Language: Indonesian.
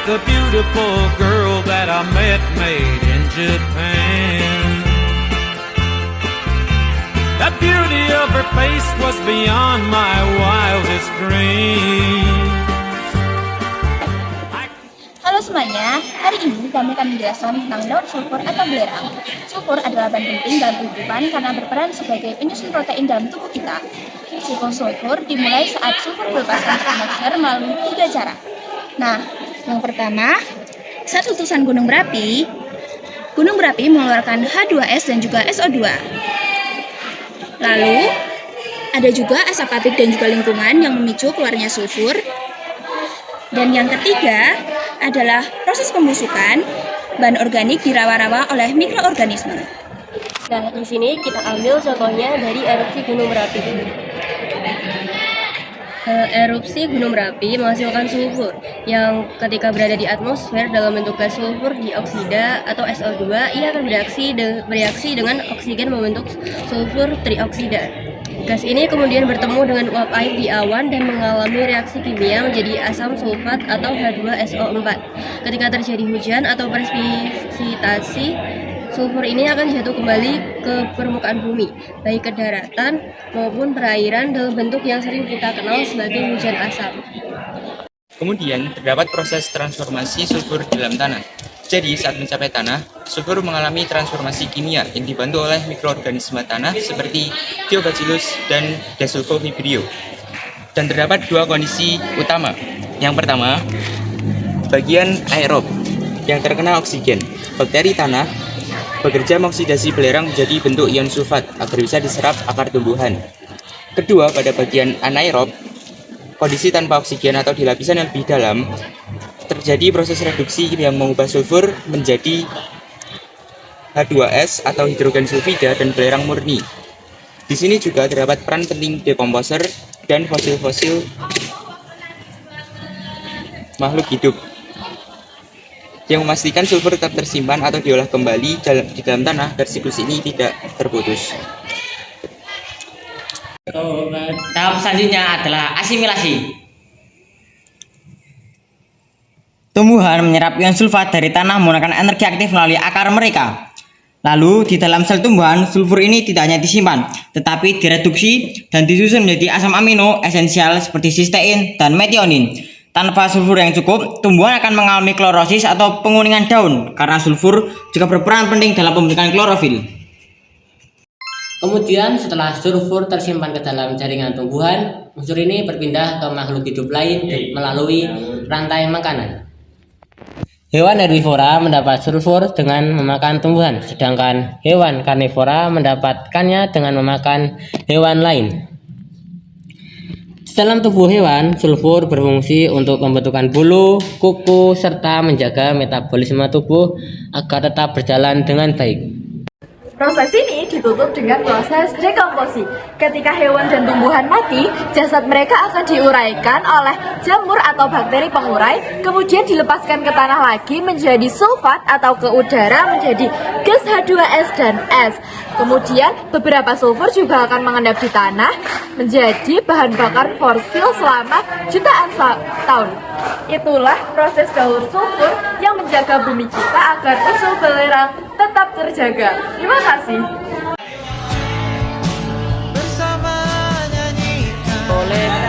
the beautiful girl that I met made in Japan. The beauty of her face was beyond my wildest dreams. Halo semuanya, hari ini kami akan menjelaskan tentang daun sulfur atau belerang. Sulfur adalah bahan penting dalam kehidupan karena berperan sebagai penyusun protein dalam tubuh kita. Siklus sulfur dimulai saat sulfur dilepaskan ke atmosfer melalui 3 cara. Nah, yang pertama, saat letusan gunung berapi mengeluarkan H2S dan juga SO2. Lalu, ada juga asap pabrik dan juga lingkungan yang memicu keluarnya sulfur. Dan yang ketiga adalah proses pembusukan bahan organik di rawa-rawa oleh mikroorganisme. Nah, di sini kita ambil contohnya dari erupsi gunung Merapi. Erupsi gunung Merapi menghasilkan sulfur yang ketika berada di atmosfer dalam bentuk gas sulfur dioksida atau SO2, ia akan bereaksi dengan oksigen membentuk sulfur trioksida. Gas ini kemudian bertemu dengan uap air di awan dan mengalami reaksi kimia menjadi asam sulfat atau H2SO4. Ketika terjadi hujan atau presipitasi, sulfur ini akan jatuh kembali ke permukaan bumi, baik ke daratan maupun perairan dalam bentuk yang sering kita kenal sebagai hujan asam. Kemudian terdapat proses transformasi sulfur dalam tanah. Jadi saat mencapai tanah, sulfur mengalami transformasi kimia yang dibantu oleh mikroorganisme tanah seperti Thiobacillus dan Desulfovibrio. Dan terdapat 2 kondisi utama. Yang pertama, bagian aerob yang terkena oksigen. Bakteri tanah bekerja mengoksidasi belerang menjadi bentuk ion sulfat agar bisa diserap akar tumbuhan. Kedua, pada bagian anaerob, kondisi tanpa oksigen atau di lapisan yang lebih dalam, terjadi proses reduksi yang mengubah sulfur menjadi H2S atau hidrogen sulfida dan belerang murni. Di sini juga terdapat peran penting dekomposer dan fosil-fosil makhluk hidup yang memastikan sulfur tetap tersimpan atau diolah kembali di dalam tanah agar siklus ini tidak terputus. Tahap selanjutnya adalah asimilasi. Tumbuhan menyerap ion sulfat dari tanah menggunakan energi aktif melalui akar mereka. Lalu di dalam sel tumbuhan, sulfur ini tidak hanya disimpan, tetapi direduksi dan disusun menjadi asam amino esensial seperti sistein dan metionin. Tanpa sulfur yang cukup, tumbuhan akan mengalami klorosis atau penguningan daun karena sulfur juga berperan penting dalam pembentukan klorofil. Kemudian setelah sulfur tersimpan ke dalam jaringan tumbuhan, unsur ini berpindah ke makhluk hidup lain melalui rantai makanan. Hewan herbivora mendapat sulfur dengan memakan tumbuhan, sedangkan hewan karnivora mendapatkannya dengan memakan hewan lain. Di dalam tubuh hewan, sulfur berfungsi untuk pembentukan bulu, kuku, serta menjaga metabolisme tubuh agar tetap berjalan dengan baik. Proses ini ditutup dengan proses dekomposi. Ketika hewan dan tumbuhan mati, jasad mereka akan diuraikan oleh jamur atau bakteri pengurai, kemudian dilepaskan ke tanah lagi menjadi sulfat atau ke udara menjadi gas H2S dan S. Kemudian beberapa sulfur juga akan mengendap di tanah menjadi bahan bakar fosil selama jutaan tahun. Itulah proses daur sulfur yang menjaga bumi kita agar unsur belerang tetap terjaga. Terima kasih. Bersama nyanyikan oleh